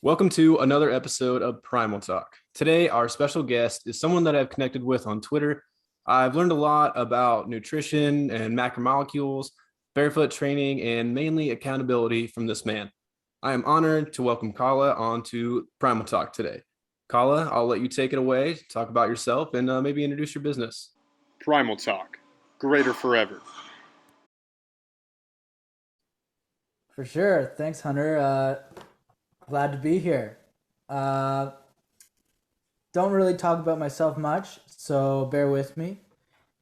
Welcome to another episode of Primal Talk. Today, our special guest is someone that I've connected with on Twitter. I've learned a lot about nutrition and macromolecules, barefoot training, and mainly accountability from this man. I am honored to welcome Kala onto Primal Talk today. Kala, I'll let you take it away, talk about yourself, and maybe introduce your business. Primal Talk, greater forever. For sure. Thanks, Hunter. Glad to be here. Uh, don't really talk about myself much, so bear with me.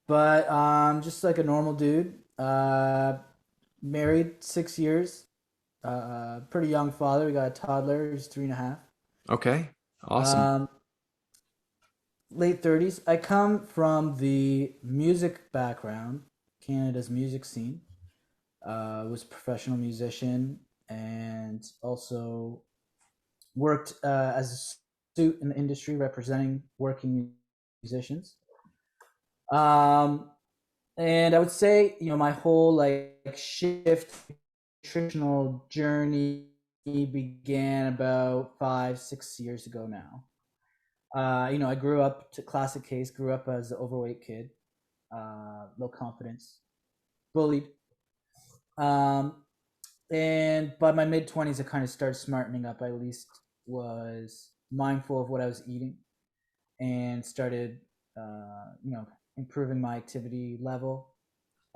But just like a normal dude. Married 6 years. Pretty young father. We got a toddler. He's 3.5. Okay, awesome. Um, late 30s. I come from the music background, Canada's music scene. Was a professional musician and also worked as a suit in the industry representing working musicians. Um, and I would say, my whole like shift nutritional journey began about 5, 6 years ago now. I grew up to classic case, grew up as an overweight kid, low confidence, bullied. Um, and by my mid 20s, I kind of started smartening up. I at least was mindful of what I was eating and started, improving my activity level.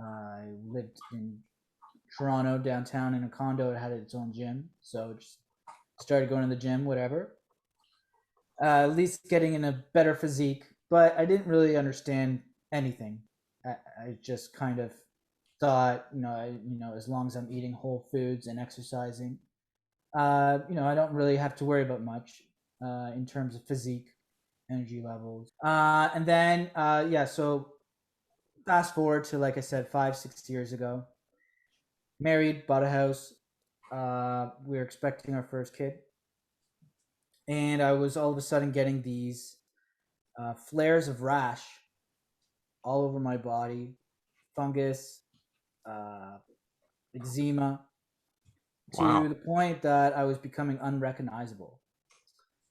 I lived in Toronto downtown in a condo. It had its own gym, so just started going to the gym, whatever. At least getting in a better physique, but I didn't really understand anything. I just kind of thought, as long as I'm eating whole foods and exercising, I don't really have to worry about much in terms of physique, energy levels. And then, yeah, so fast forward to, like I said, 5, 6 years ago, married, bought a house. We were expecting our first kid. And I was all of a sudden getting these flares of rash all over my body, fungus, uh, eczema, to Wow. the point that I was becoming unrecognizable.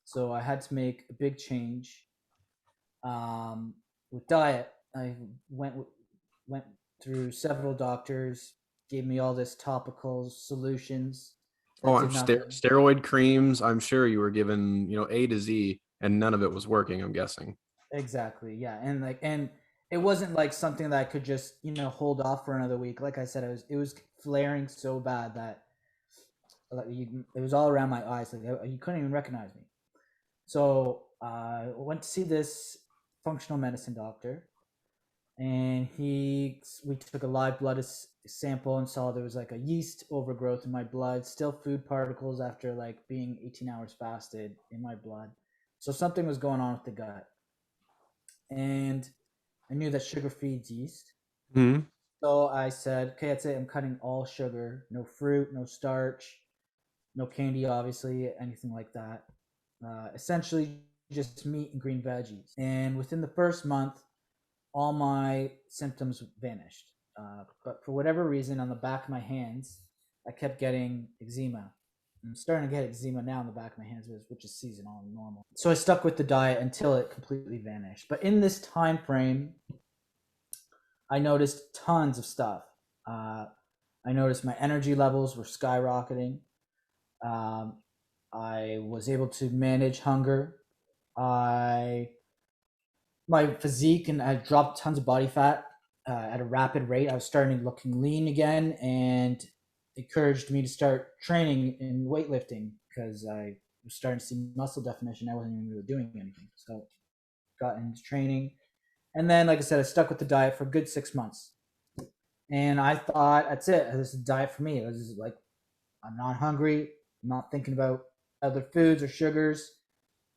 So I had to make a big change with diet. I went through several doctors, gave me all this topical solutions Oh, that I'm did nothing. steroid creams. I'm sure you were given, A to Z, and none of it was working, I'm guessing. Exactly, yeah, and it wasn't like something that I could just hold off for another week. Like I said, it was flaring so bad that it was all around my eyes. Like you couldn't even recognize me. So I went to see this functional medicine doctor, and we took a live blood sample and saw there was like a yeast overgrowth in my blood, still food particles after like being 18 hours fasted in my blood. So something was going on with the gut, and I knew that sugar feeds yeast. Hmm. So I said, okay, that's it. I'm cutting all sugar, no fruit, no starch, no candy, obviously, anything like that. Essentially, just meat and green veggies. And within the first month, all my symptoms vanished. But for whatever reason, on the back of my hands, I kept getting eczema. I'm starting to get eczema now on the back of my hands, which is seasonal and normal. So I stuck with the diet until it completely vanished. But in this time frame, I noticed tons of stuff. Uh, I noticed my energy levels were skyrocketing. Um, I was able to manage hunger. I My physique, and I dropped tons of body fat at a rapid rate. I was starting looking lean again, and encouraged me to start training in weightlifting because I was starting to see muscle definition. I wasn't even really doing anything, so got into training. And then, like I said, I stuck with the diet for a good 6 months, and I thought that's it. This is a diet for me. This is like I'm not hungry. I'm not thinking about other foods or sugars.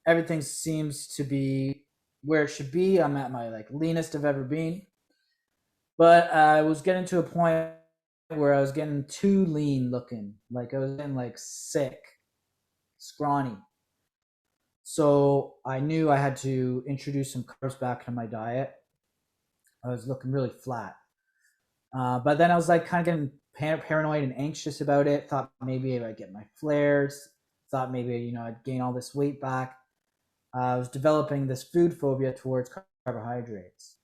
Everything seems to be where it should be. I'm at my like leanest I've ever been. But I was getting to a point where I was getting too lean looking. Like I was getting like sick, scrawny. So I knew I had to introduce some carbs back into my diet. I was looking really flat. But then I was like kind of getting paranoid and anxious about it. Thought maybe I would get my flares. thought maybe, I'd gain all this weight back. I was developing this food phobia towards carbohydrates.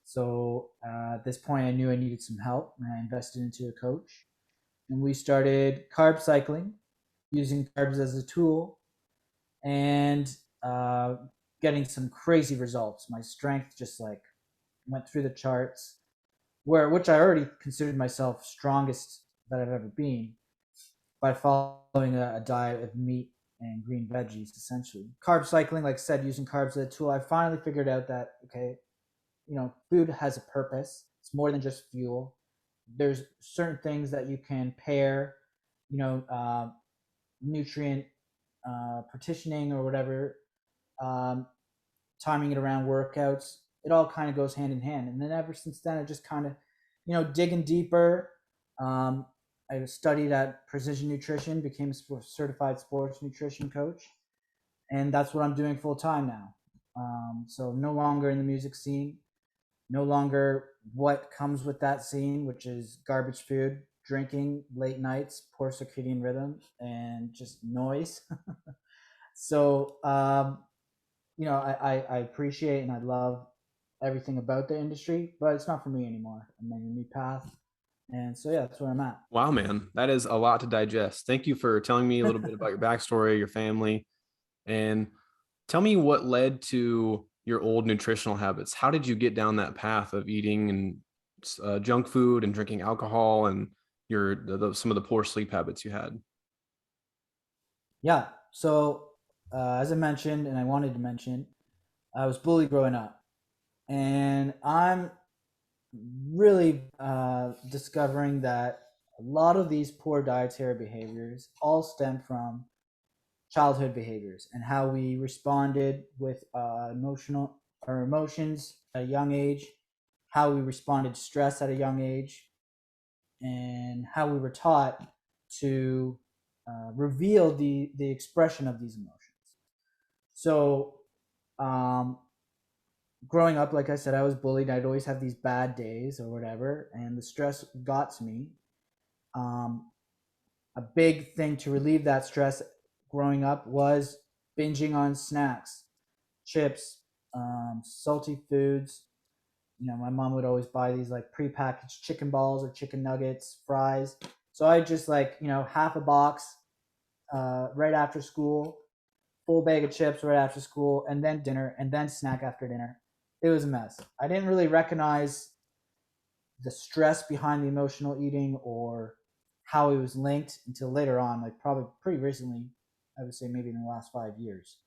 So at this point, I knew I needed some help, and I invested into a coach. And we started carb cycling, using carbs as a tool, and getting some crazy results. My strength just like went through the charts, which I already considered myself strongest that I've ever been by following a diet of meat and green veggies, essentially. Carb cycling, like I said, using carbs as a tool, I finally figured out that, okay, food has a purpose. It's more than just fuel. There's certain things that you can pair, nutrient partitioning or whatever, timing it around workouts. It all kind of goes hand in hand. And then ever since then, I just kind of, digging deeper. I studied at Precision Nutrition, became a certified sports nutrition coach, and that's what I'm doing full time now. So no longer in the music scene, no longer what comes with that scene, which is garbage food, drinking, late nights, poor circadian rhythm, and just noise. So, I appreciate and I love everything about the industry, but it's not for me anymore. I'm on a new path. And so, yeah, that's where I'm at. Wow, man, that is a lot to digest. Thank you for telling me a little bit about your backstory, your family, and tell me what led to your old nutritional habits. How did you get down that path of eating and junk food and drinking alcohol and some of the poor sleep habits you had? Yeah. So, as I mentioned, and I wanted to mention, I was bullied growing up. And I'm really discovering that a lot of these poor dietary behaviors all stem from childhood behaviors and how we responded with emotions at a young age, how we responded to stress at a young age, and how we were taught to reveal the expression of these emotions. So, um, growing up, like I said, I was bullied. I'd always have these bad days or whatever, and the stress got to me. Um, a big thing to relieve that stress growing up was binging on snacks, chips, salty foods. My mom would always buy these like prepackaged chicken balls or chicken nuggets, fries. So I just like, half a box right after school, full bag of chips right after school, and then dinner, and then snack after dinner. It was a mess. I didn't really recognize the stress behind the emotional eating or how it was linked until later on, like probably pretty recently. I would say maybe in the last 5 years.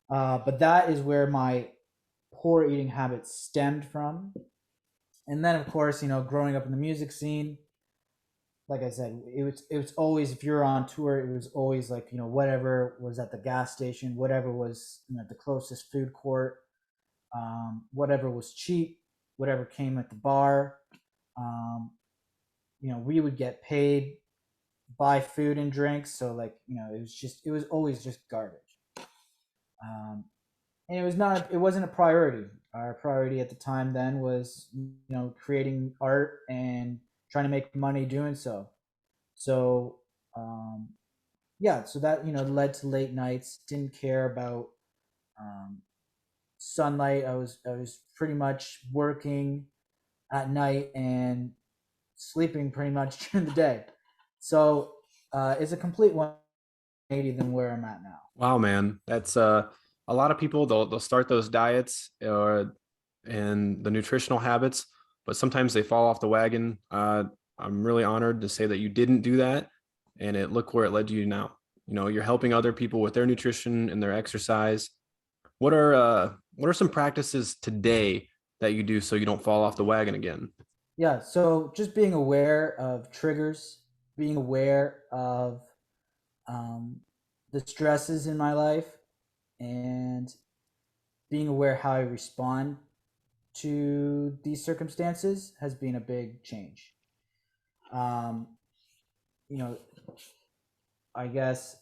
But that is where my poor eating habits stemmed from. And then, of course, growing up in the music scene, like I said, it was always, if you're on tour, it was always like, whatever was at the gas station, whatever was the closest food court, whatever was cheap, whatever came at the bar. Um, we would get paid, buy food and drinks. So like, it was always just garbage. Um, and it wasn't a priority. Our priority at the time then was, creating art and trying to make money doing so. So, yeah, so that, led to late nights, didn't care about, sunlight. I was pretty much working at night and sleeping pretty much during the day. So it's a complete 180 than where I'm at now. Wow, man, that's a lot of people. They'll start those diets or and the nutritional habits, but sometimes they fall off the wagon. I'm really honored to say that you didn't do that, and look where it led you now. You're helping other people with their nutrition and their exercise. What are some practices today that you do so you don't fall off the wagon again? Yeah, so just being aware of triggers, being aware of um, the stresses in my life, and being aware how I respond to these circumstances has been a big change. Um, you know, I guess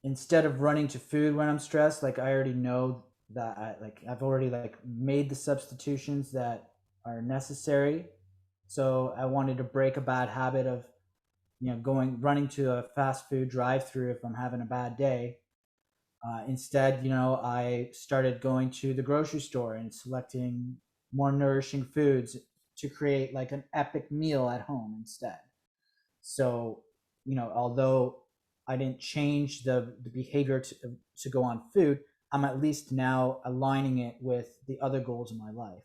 instead of running to food when I'm stressed, like I already know that I've already like made the substitutions that are necessary. So I wanted to break a bad habit of running to a fast food drive-through if I'm having a bad day. Instead, I started going to the grocery store and selecting more nourishing foods to create like an epic meal at home instead. So, although I didn't change the behavior to go on food, I'm at least now aligning it with the other goals in my life.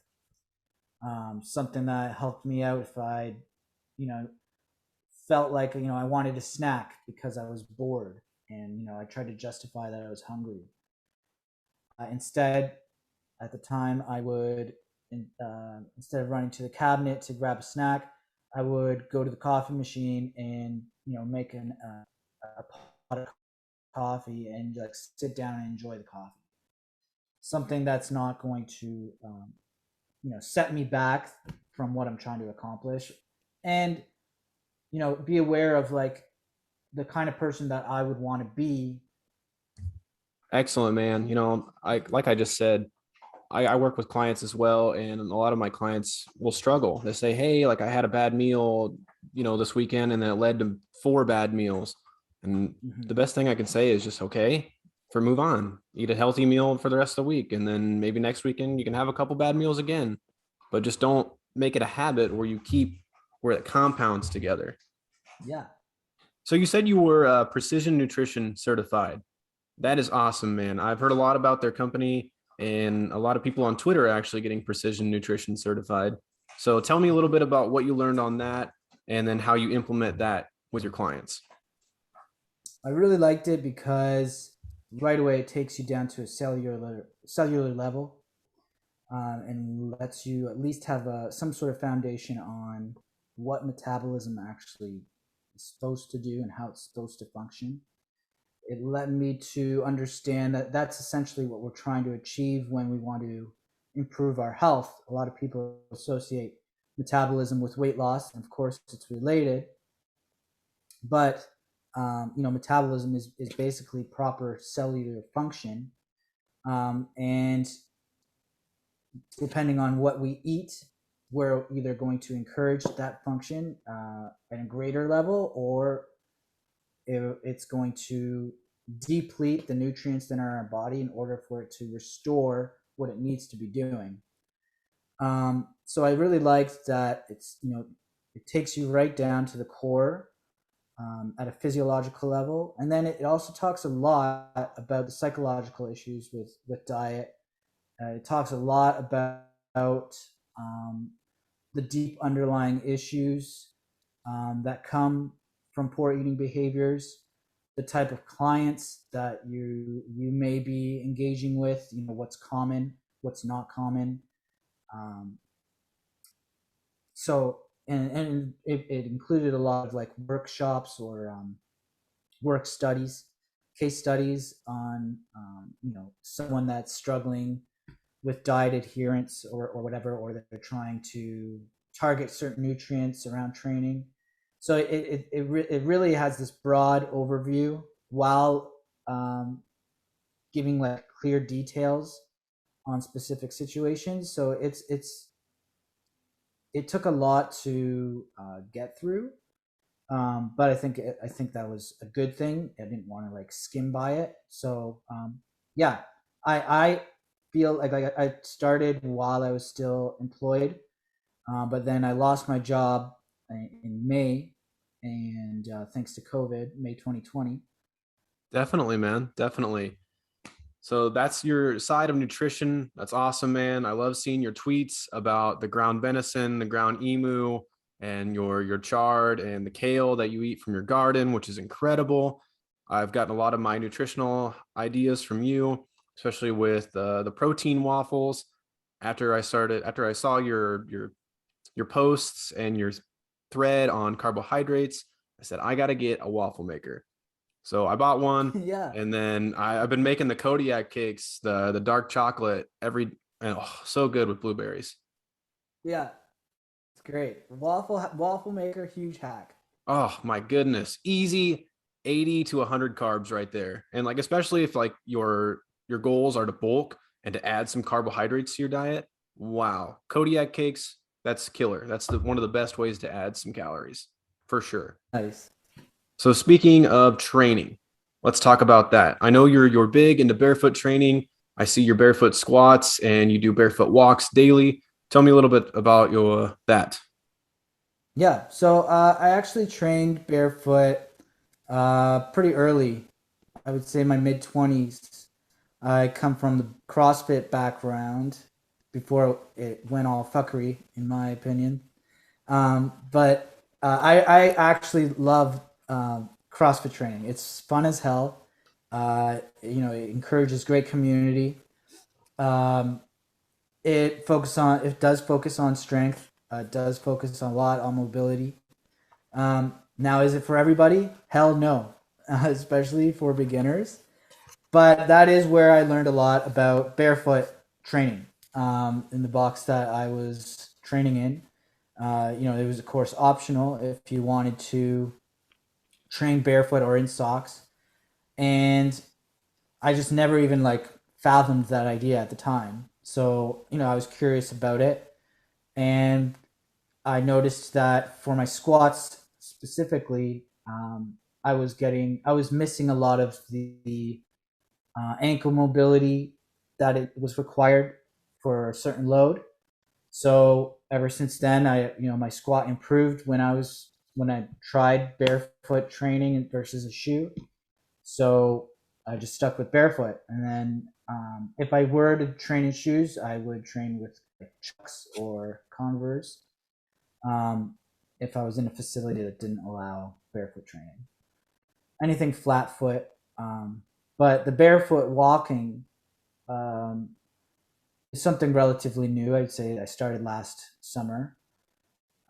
Something that helped me out if I, you know, felt like, I wanted a snack because I was bored and, I tried to justify that I was hungry. Instead, at the time, I would, instead of running to the cabinet to grab a snack, I would go to the coffee machine and, make a pot of coffee and like sit down and enjoy the coffee. Something that's not going to, set me back from what I'm trying to accomplish, and be aware of like the kind of person that I would want to be. Excellent, man. Like I just said, I work with clients as well, and a lot of my clients will struggle. They say, hey, like I had a bad meal, this weekend, and then it led to 4 bad meals. And the best thing I can say is just, okay, move on, eat a healthy meal for the rest of the week. And then maybe next weekend you can have a couple bad meals again, but just don't make it a habit where it compounds together. Yeah. So you said you were precision nutrition certified. That is awesome, man. I've heard a lot about their company, and a lot of people on Twitter are actually getting precision nutrition certified. So tell me a little bit about what you learned on that and then how you implement that with your clients. I really liked it because right away it takes you down to a cellular level, and lets you at least have some sort of foundation on what metabolism actually is supposed to do and how it's supposed to function. It led me to understand that that's essentially what we're trying to achieve when we want to improve our health. A lot of people associate metabolism with weight loss, and of course it's related, but metabolism is basically proper cellular function, and depending on what we eat, we're either going to encourage that function at a greater level, or it's going to deplete the nutrients that are in our body in order for it to restore what it needs to be doing. So I really liked that it takes you right down to the core, at a physiological level, and then it also talks a lot about the psychological issues with diet. It talks a lot about the deep underlying issues that come from poor eating behaviors, the type of clients that you may be engaging with, what's common, what's not common. So and it included a lot of like workshops or work studies, case studies on someone that's struggling with diet adherence or whatever, or that they're trying to target certain nutrients around training. So it really has this broad overview while giving like clear details on specific situations. So it took a lot to get through, but I think that was a good thing. I didn't want to like skim by it. So yeah, I feel like I started while I was still employed, but then I lost my job in May, and thanks to COVID, May 2020. Definitely, man. Definitely. So that's your side of nutrition. That's awesome, man. I love seeing your tweets about the ground venison, the ground emu, and your chard and the kale that you eat from your garden, which is incredible. I've gotten a lot of my nutritional ideas from you, especially with the protein waffles. After I saw your posts and your thread on carbohydrates, I said I got to get a waffle maker. So I bought one, Yeah. and then I've been making the Kodiak cakes, the dark chocolate and so good with blueberries. Yeah, it's great. Waffle maker, huge hack. Oh my goodness, easy 80 to 100 carbs right there. And like especially if like your goals are to bulk and to add some carbohydrates to your diet. Wow, Kodiak cakes, that's killer. That's one of the best ways to add some calories for sure. Nice. So speaking of training, let's talk about that. I know you're big into barefoot training. I see your barefoot squats and you do barefoot walks daily. Tell me a little bit about your that. Yeah, so I actually trained barefoot pretty early. I would say my mid 20s. I come from the CrossFit background before it went all fuckery, in my opinion. But I actually love CrossFit training. It's fun as hell. It encourages great community. Um, it does focus on strength. It does focus a lot on mobility. Now, is it for everybody? Hell no, especially for beginners. But that is where I learned a lot about barefoot training in the box that I was training in. It was of course optional if you wanted to train barefoot or in socks, and I just never even like fathomed that idea at the time. So I was curious about it, and I noticed that for my squats specifically, I was missing a lot of the ankle mobility that it was required for a certain load. So ever since then, my squat improved when I tried barefoot training versus a shoe. So I just stuck with barefoot, and then if I were to train in shoes, I would train with like Chucks or Converse. Um, if I was in a facility that didn't allow barefoot training, anything flat foot. But the barefoot walking um, is something relatively new. I'd say I started last summer.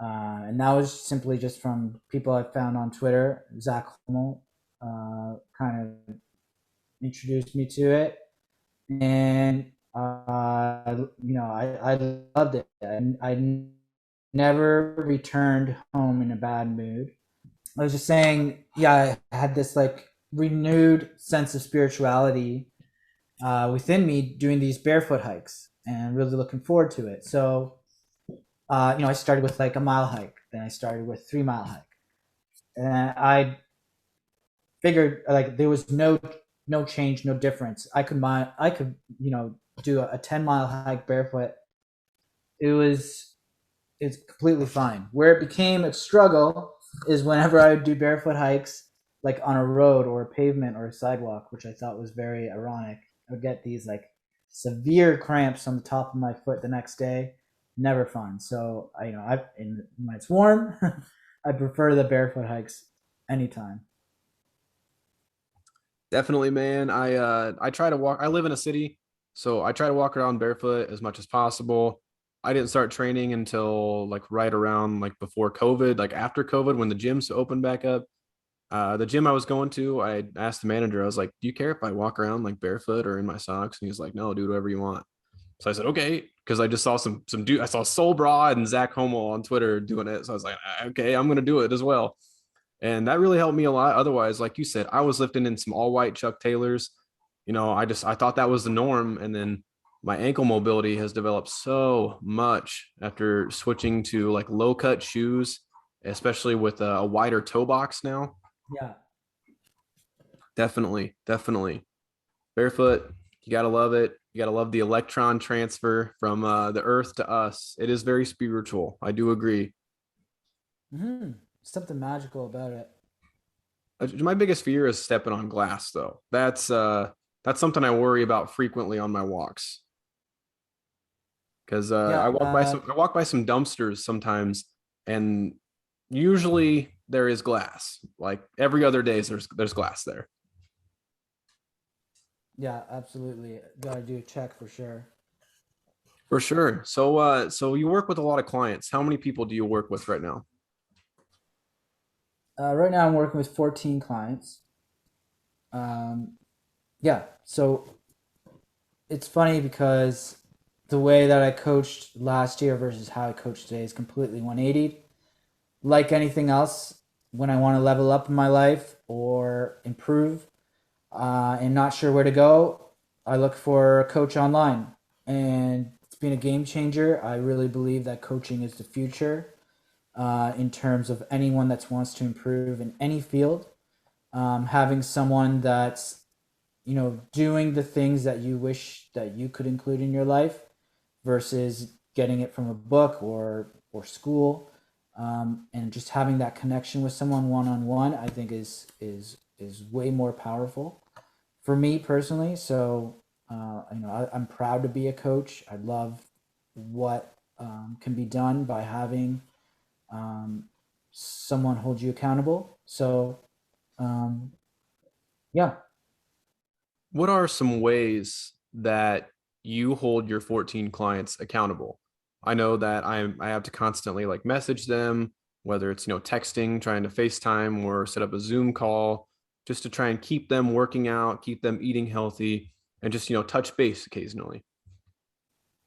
And that was simply just from people I found on Twitter. Zach Hummel kind of introduced me to it. And, I loved it. I never returned home in a bad mood. I was just saying, yeah, I had this like renewed sense of spirituality within me doing these barefoot hikes and really looking forward to it. So, I started with like a mile hike, then I started with 3 mile hike. And I figured like there was no change, no difference. I could, do a 10 mile hike barefoot. It was it's completely fine. Where it became a struggle is whenever I would do barefoot hikes, like on a road or a pavement or a sidewalk, which I thought was very ironic. I would get these like severe cramps on the top of my foot the next day. Never fun. So when it's warm, I prefer the barefoot hikes anytime. Definitely, man. I try to walk. I live in a city, so I try to walk around barefoot as much as possible. I didn't start training until like right around like before COVID, like after COVID when the gyms opened back up. The gym I was going to, I asked the manager, I was like, "Do you care if I walk around like barefoot or in my socks?" And he's like, "No, do whatever you want." So I said, "Okay," because I just saw some dude. I saw Soul Broad and Zach Homo on Twitter doing it. So I was like, "Okay, I'm gonna do it as well." And that really helped me a lot. Otherwise, like you said, I was lifting in some all white Chuck Taylors. I thought that was the norm, and then my ankle mobility has developed so much after switching to like low cut shoes, especially with a wider toe box now. Yeah. Definitely, definitely. Barefoot, you gotta love it. You gotta love the electron transfer from the earth to us. It is very spiritual. I do agree. Something magical about it. My biggest fear is stepping on glass, though. That's something I worry about frequently on my walks because Yeah. I walk by some dumpsters sometimes, and usually there is glass. Like every other day, there's glass there. Yeah, absolutely. Gotta do a check for sure. For sure. So you work with a lot of clients. How many people do you work with right now? Right now, I'm working with 14 clients. Um, yeah, so it's funny because the way that I coached last year versus how I coach today is completely 180. Like anything else, when I want to level up in my life or improve and not sure where to go, I look for a coach online. And it's been a game changer. I really believe that coaching is the future in terms of anyone that wants to improve in any field. having someone that's, doing the things that you wish that you could include in your life versus getting it from a book or school, and just having that connection with someone one on one, I think is way more powerful for me personally. So, I'm proud to be a coach. I love what can be done by having someone hold you accountable. So, um, yeah. What are some ways that you hold your 14 clients accountable? I know that I have to constantly like message them, whether it's, texting, trying to FaceTime or set up a Zoom call, just to try and keep them working out, keep them eating healthy, and just, touch base occasionally.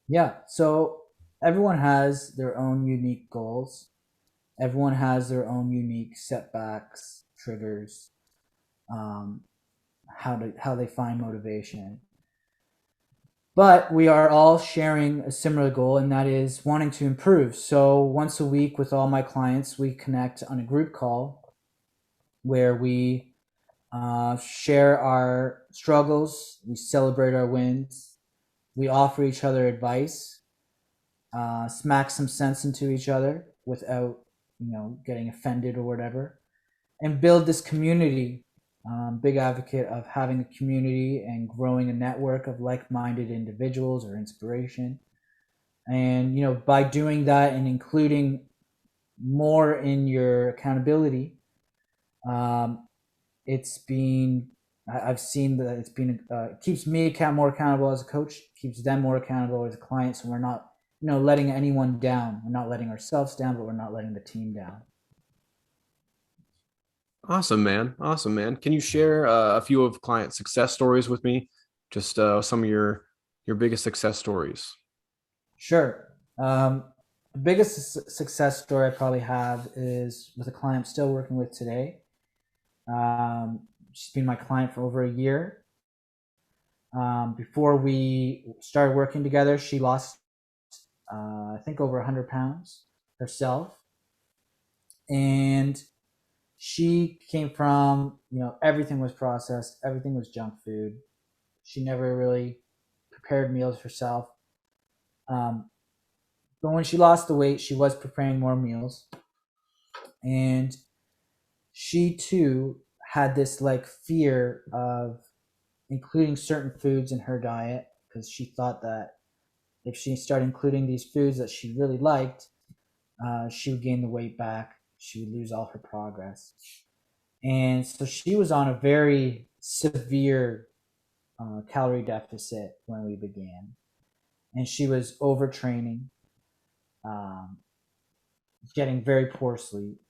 Yeah. So everyone has their own unique goals. Everyone has their own unique setbacks, triggers, um, how they find motivation. But we are all sharing a similar goal, and that is wanting to improve. So once a week with all my clients, we connect on a group call where we share our struggles, we celebrate our wins, we offer each other advice, smack some sense into each other without, getting offended or whatever, and build this community. Big advocate of having a community and growing a network of like-minded individuals or inspiration. And by doing that and including more in your accountability, um, I've seen that it's been it keeps me more accountable as a coach, keeps them more accountable as a client. So we're not letting anyone down. We're not letting ourselves down, but we're not letting the team down. Awesome, man. Awesome, man. Can you share a few of client success stories with me? Just some of your biggest success stories. Sure. The biggest success story I probably have is with a client I'm still working with today. She's been my client for over a year. Before we started working together, she lost, I think, over 100 pounds herself. And she came from, everything was processed, everything was junk food. She never really prepared meals herself. Um, but when she lost the weight, she was preparing more meals. And she too had this like fear of including certain foods in her diet because she thought that if she started including these foods that she really liked, she would gain the weight back. She would lose all her progress. And so she was on a very severe calorie deficit when we began. And she was overtraining, um, getting very poor sleep.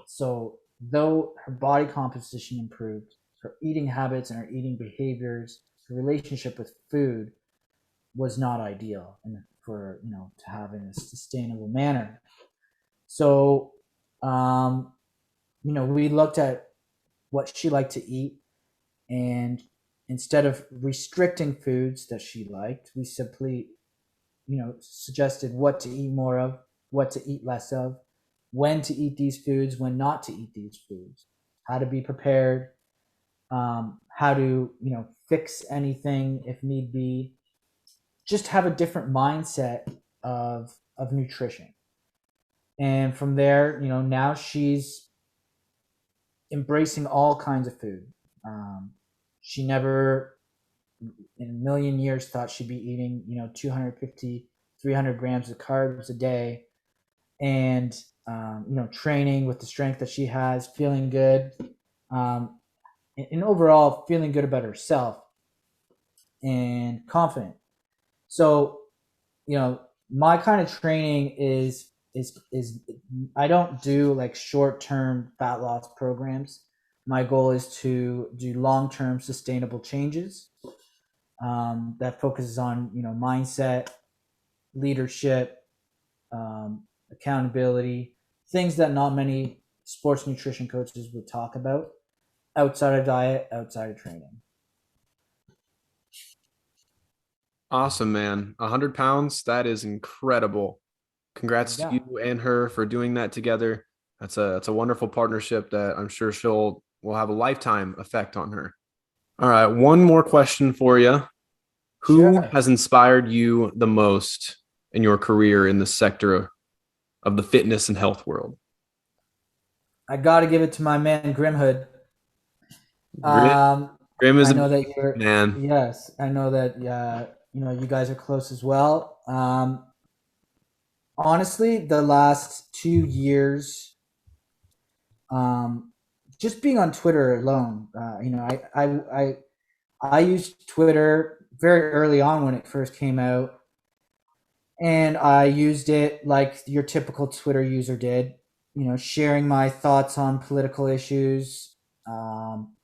So, though her body composition improved, her eating habits and her eating behaviors, her relationship with food was not ideal and for to have in a sustainable manner. So, we looked at what she liked to eat, and instead of restricting foods that she liked, we simply suggested what to eat more of, what to eat less of, when to eat these foods, when not to eat these foods, how to be prepared, how to fix anything if need be, just have a different mindset of nutrition. And from there, now she's embracing all kinds of food. She never in a million years thought she'd be eating 250 300 grams of carbs a day, and training with the strength that she has, feeling good, and overall feeling good about herself and confident. So my kind of training is I don't do like short-term fat loss programs. My goal is to do long-term sustainable changes, that focuses on mindset, leadership, accountability, things that not many sports nutrition coaches would talk about outside of diet, outside of training. Awesome, man. 100 pounds. That is incredible. Congrats to Yeah. you and her for doing that together. That's a wonderful partnership that I'm sure she'll will have a lifetime effect on her. All right, one more question for you. Who Sure. has inspired you the most in your career in the sector of the fitness and health world? I got to give it to my man Grimhood. Grim, Um, Grim is I a know that you're, man. yes, I know that, you guys are close as well. Honestly, the last 2 years, um, just being on Twitter alone, I used Twitter very early on when it first came out, and I used it like your typical Twitter user did, sharing my thoughts on political issues, um,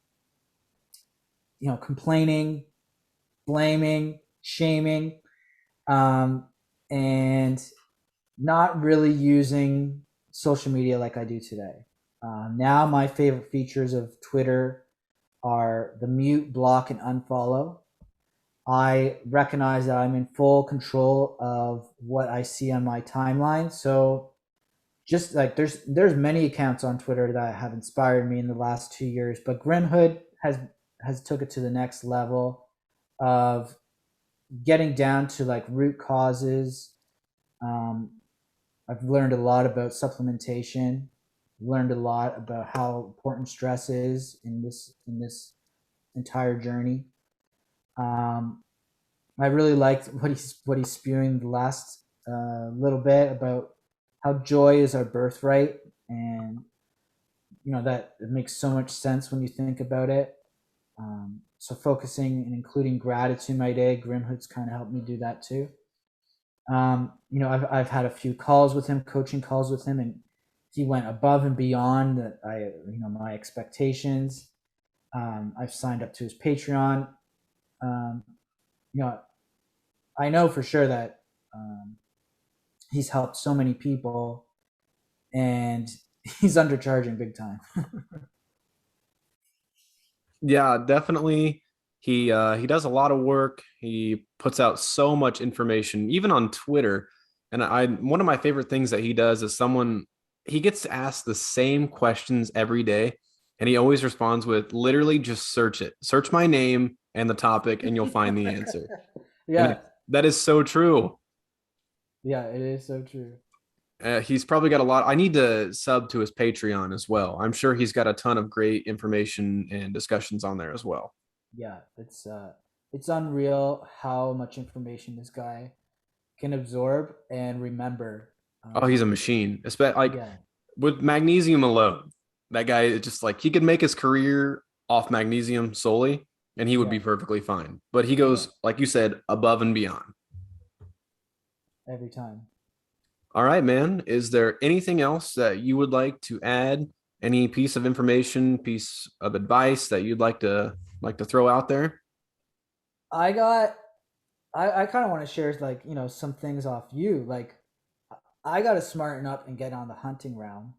complaining, blaming, shaming, um, and not really using social media like I do today. Now, my favorite features of Twitter are the mute, block, and unfollow. I recognize that I'm in full control of what I see on my timeline. So just like there's many accounts on Twitter that have inspired me in the last 2 years, but Grimhood has took it to the next level of getting down to like root causes. Um, I've learned a lot about supplementation. Learned a lot about how important stress is in this entire journey. Um, I really liked what he's spewing the last little bit about how joy is our birthright, and that it makes so much sense when you think about it. So focusing and including gratitude in my day, Grimhood's kind of helped me do that too. I've had a few calls with him, coaching calls with him, and he went above and beyond that my expectations. I've signed up to his Patreon. Um, you know, I know for sure that he's helped so many people, and he's undercharging big time. Yeah, definitely. He does a lot of work. He puts out so much information, even on Twitter. And I one of my favorite things that he does is he gets asked the same questions every day, and he always responds with literally just search it. Search my name and the topic, and you'll find the answer. And Yeah, that is so true. yeah, it is so true. He's probably got a lot. I need to sub to his Patreon as well. I'm sure he's got a ton of great information and discussions on there as well. Yeah, it's unreal how much information this guy can absorb and remember. Oh, he's a machine. Especially like Yeah, with magnesium alone, that guy is just like he could make his career off magnesium solely, and he would yeah, be perfectly fine. But he yeah, goes, like you said, above and beyond. every time. All right, man. Is there anything else that you would like to add? Any piece of information, piece of advice that you'd like to throw out there? I got I kind of want to share like some things off you. Like I got to smarten up and get on the hunting realm.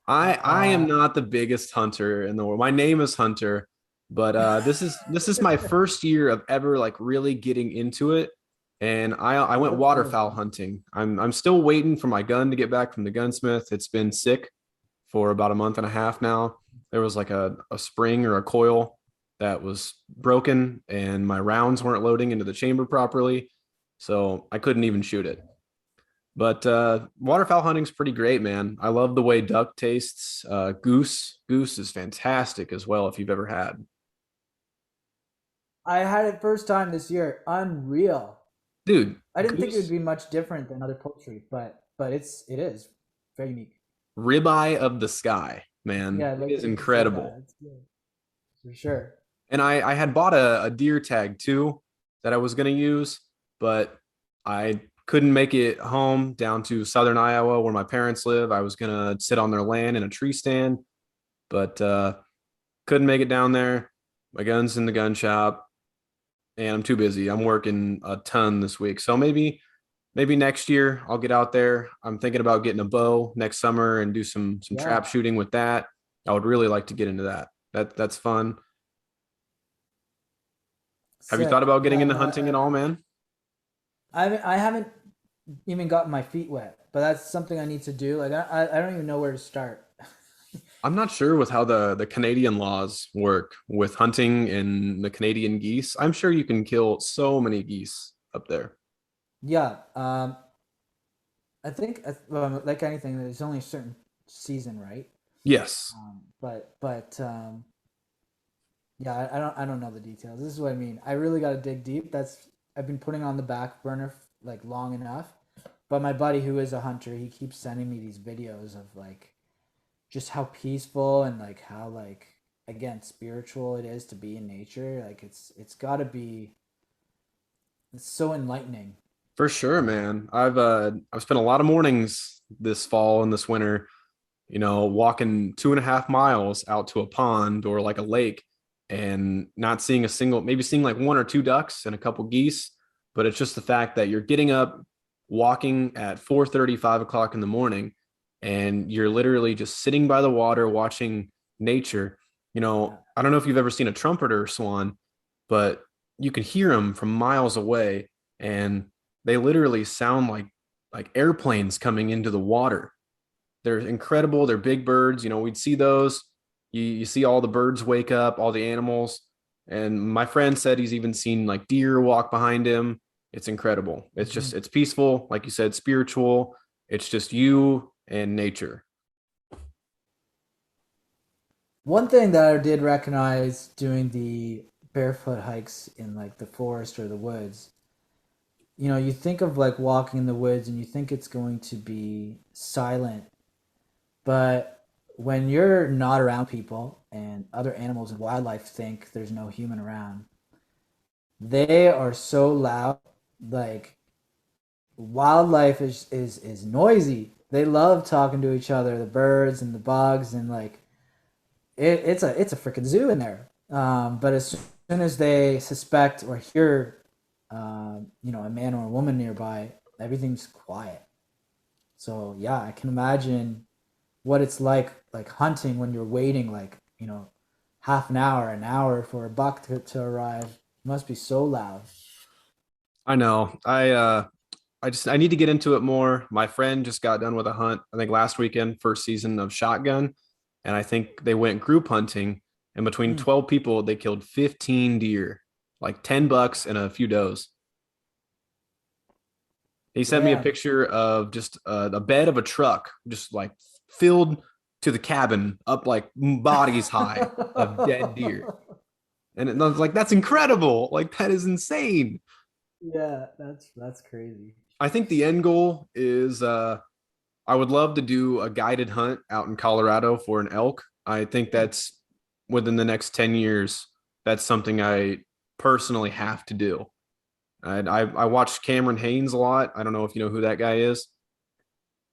I am not the biggest hunter in the world. My name is Hunter, but this is my first year of ever like really getting into it. And I went That's good. waterfowl hunting. I'm still waiting for my gun to get back from the gunsmith. It's been sick for about a month and a half now. There was like a spring or a coil that was broken, and my rounds weren't loading into the chamber properly, so I couldn't even shoot it. But waterfowl hunting's pretty great, man. I love the way duck tastes. Goose is fantastic as well if you've ever had. I had it first time this year. Unreal. Dude, I didn't think it would goose be much different than other poultry, but it is very unique. ribeye of the sky, man. Yeah, It like is you just said that. incredible. It's good for sure. And I had bought a deer tag too that I was gonna use, but I couldn't make it home down to southern Iowa where my parents live. I was gonna sit on their land in a tree stand, but couldn't make it down there. My gun's in the gun shop, and I'm too busy. I'm working a ton this week. So maybe next year I'll get out there. I'm thinking about getting a bow next summer and do some Yeah. trap shooting with that. I would really like to get into that. That's fun. Have you thought Sick. about getting Yeah, into no, hunting at all, man? I haven't even gotten my feet wet, but that's something I need to do. Like I don't even know where to start. I'm not sure with how the Canadian laws work with hunting and the Canadian geese. I'm sure you can kill so many geese up there. Yeah, I think well, like anything, there's only a certain season, right? Yes, But yeah, I don't know the details. This is what I mean. I really got to dig deep. That's I've been putting on the back burner like long enough. But my buddy who is a hunter, he keeps sending me these videos of like just how peaceful and like how like again spiritual it is to be in nature. Like it's got to be it's so enlightening. for sure, man. I've spent a lot of mornings this fall and this winter, walking 2.5 miles out to a pond or like a lake and not seeing a single, maybe seeing like one or two ducks and a couple geese. But it's just the fact that you're getting up, walking at 4:30, 5 o'clock in the morning, and you're literally just sitting by the water watching nature. Yeah. I don't know if you've ever seen a trumpeter swan, but you can hear them from miles away, and they literally sound like airplanes coming into the water. They're incredible. They're big birds. We'd see those. You see all the birds wake up, all the animals. And my friend said he's even seen like deer walk behind him. It's incredible. Mhm. It's peaceful. Like you said, spiritual. It's just you and nature. One thing that I did recognize doing the barefoot hikes in like the forest or the woods, you think of like walking in the woods and you think it's going to be silent, but when you're not around people and other animals and wildlife think there's no human around, they are so loud. Like wildlife is noisy. They love talking to each other, the birds and the bugs, and like it's a freaking zoo in there. But as soon as they suspect or hear, a man or a woman nearby, everything's quiet. So yeah, I can imagine what it's like hunting when you're waiting like half an hour for a buck to arrive. It must be so loud. I know. I need to get into it more. My friend just got done with a hunt, I think last weekend, first season of shotgun. And I think they went group hunting. And between Hmm. 12 people, they killed 15 deer, like 10 bucks and a few does. He sent me a Damn. picture of just a bed of a truck, just like filled to the cabin, up like bodies high of dead deer. And I was like, that's incredible. Like, that is insane. Yeah, that's crazy. I think the end goal is I would love to do a guided hunt out in Colorado for an elk. I think Hmm. that's within the next 10 years. That's something I personally have to do. I watched Cameron Haynes a lot. I don't know if you know who that guy is.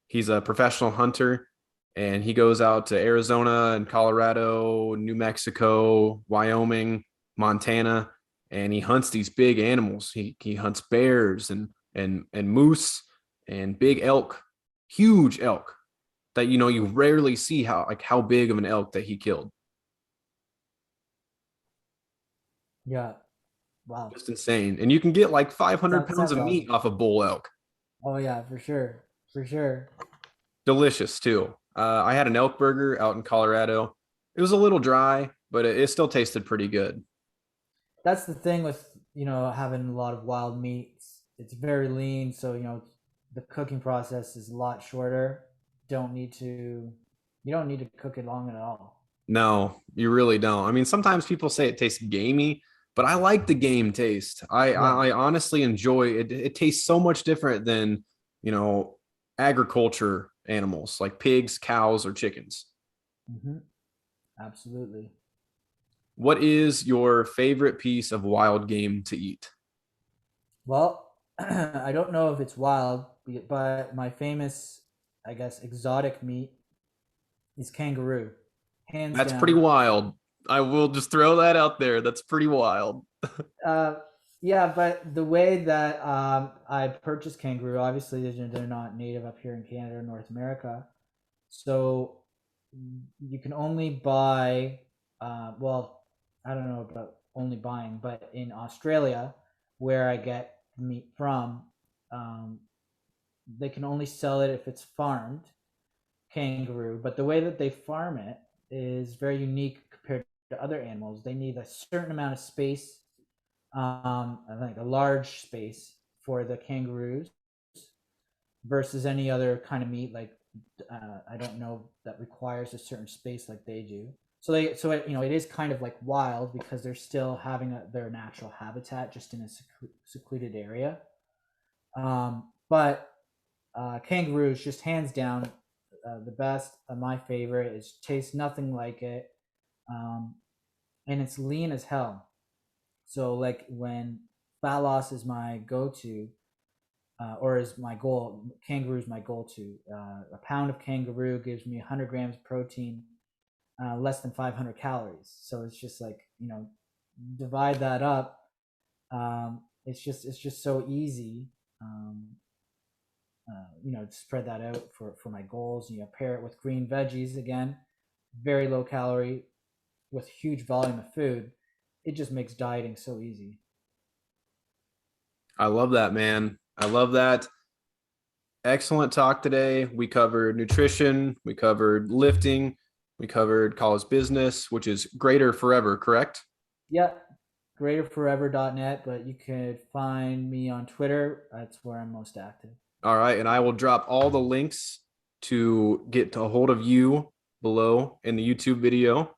He's a professional hunter and he goes out to Arizona and Colorado, New Mexico, Wyoming, Montana, and he hunts these big animals. He hunts bears and moose and big elk, huge elk that you rarely see how big of an elk that he killed. Yeah. Wow. Just insane. And you can get like 500 pounds Sounds of meat awesome. off a bull elk. Oh yeah, for sure. For sure. Delicious too. I had an elk burger out in Colorado. It was a little dry, but it still tasted pretty good. That's the thing with, having a lot of wild meats. It's very lean, so the cooking process is a lot shorter. Don't need to you don't need to cook it long at all. No, you really don't. I mean, sometimes people say it tastes gamey, but I like the game taste. I Yeah. I honestly enjoy it. It tastes so much different than, you know, agriculture animals like pigs, cows, or chickens. Hmm. Absolutely. What is your favorite piece of wild game to eat? Well, I don't know if it's wild, but my famous, I guess, exotic meat is kangaroo, hands That's pretty down. wild. I will just throw that out there. That's pretty wild. Uh, yeah, but the way that I purchased kangaroo, obviously they're not native up here in Canada or North America, so you can only buy. Well, I don't know about only buying, but in Australia, where I get meat from, um, they can only sell it if it's farmed kangaroo. But the way that they farm it is very unique compared to other animals. They need a certain amount of space, I think a large space for the kangaroos versus any other kind of meat like I don't know that requires a certain space like they do. It is kind of like wild because they're still having their natural habitat just in a secluded area. But kangaroos, just hands down, the best. My favorite. It tastes nothing like it, um, and it's lean as hell. So like when fat loss is my go-to, or is my goal, kangaroo is my go-to. A pound of kangaroo gives me 100 grams protein, less than 500 calories. So it's just like, divide that up. It's just so easy. To spread that out for my goals. Pair it with green veggies again, very low calorie, with huge volume of food. It just makes dieting so easy. I love that, man. I love that. Excellent talk today. We covered nutrition, we covered lifting, we covered college business, which is greater forever, correct? Yeah, greaterforever.net, but you could find me on Twitter. That's where I'm most active. All right. And I will drop all the links to get a hold of you below in the YouTube video.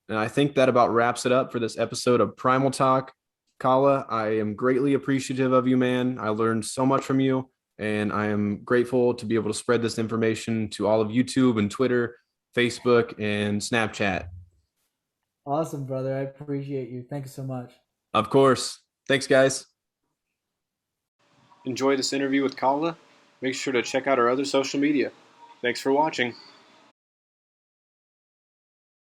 And I think that about wraps it up for this episode of Primal Talk. Kala, I am greatly appreciative of you, man. I learned so much from you, and I am grateful to be able to spread this information to all of YouTube and Twitter, Facebook, and Snapchat. Awesome, brother. I appreciate you. Thank you so much. Of course. Thanks, guys. Enjoy this interview with Kala? Make sure to check out our other social media. Thanks for watching.